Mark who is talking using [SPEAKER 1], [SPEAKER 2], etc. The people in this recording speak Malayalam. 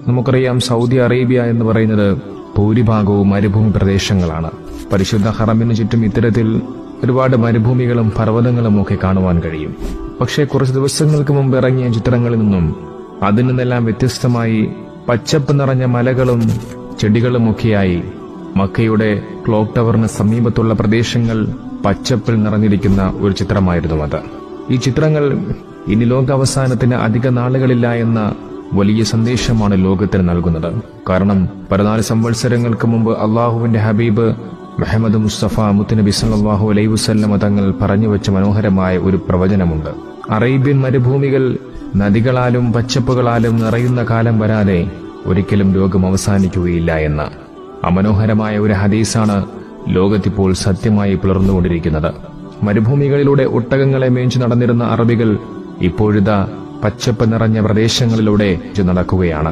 [SPEAKER 1] നമുക്കറിയാം, സൗദി അറേബ്യ എന്ന് പറയുന്നത് ഭൂരിഭാഗവും മരുഭൂമി പ്രദേശങ്ങളാണ്. പരിശുദ്ധ ഹറമിന് ചുറ്റും ഇത്തരത്തിൽ ഒരുപാട് മരുഭൂമികളും പർവ്വതങ്ങളും ഒക്കെ കാണുവാൻ കഴിയും. പക്ഷേ കുറച്ച് ദിവസങ്ങൾക്ക് മുമ്പ് ഇറങ്ങിയ ചിത്രങ്ങളിൽ നിന്നും അതിൽ നിന്നെല്ലാം വ്യത്യസ്തമായി പച്ചപ്പ് നിറഞ്ഞ മലകളും ചെടികളുമൊക്കെയായി മക്കയുടെ ക്ലോക്ക് ടവറിന് സമീപത്തുള്ള പ്രദേശങ്ങൾ പച്ചപ്പിൽ നിറഞ്ഞിരിക്കുന്ന ഒരു ചിത്രമായിരുന്നു അത്. ഈ ചിത്രങ്ങൾ ഇനി ലോകാവസാനത്തിന് അധിക നാളുകളില്ല എന്ന വലിയ സന്ദേശമാണ് ലോകത്തിന് നൽകുന്നത്. കാരണം 14 സംവത്സരങ്ങൾക്ക് മുമ്പ് അള്ളാഹുവിന്റെ ഹബീബ് മുഹമ്മദ് മുസ്തഫ മുത്തുനബി സല്ലല്ലാഹു അലൈഹി വസല്ലം തങ്ങൾ പറഞ്ഞുവെച്ച മനോഹരമായ ഒരു പ്രവചനമുണ്ട്. അറേബ്യൻ മരുഭൂമികൾ നദികളാലും പച്ചപ്പുകളാലും നിറയുന്ന കാലം വരാതെ ഒരിക്കലും ലോകം അവസാനിക്കുകയില്ല എന്ന അമനോഹരമായ ഒരു ഹദീസാണ് ലോകത്തിപ്പോൾ സത്യമായി പുലർന്നുകൊണ്ടിരിക്കുന്നത്. മരുഭൂമികളിലൂടെ ഒട്ടകങ്ങളെ മേഞ്ഞു നടന്നിരുന്ന അറബികൾ ഇപ്പോഴിതാ പച്ചപ്പ് നിറഞ്ഞ പ്രദേശങ്ങളിലൂടെ നടക്കുകയാണ്.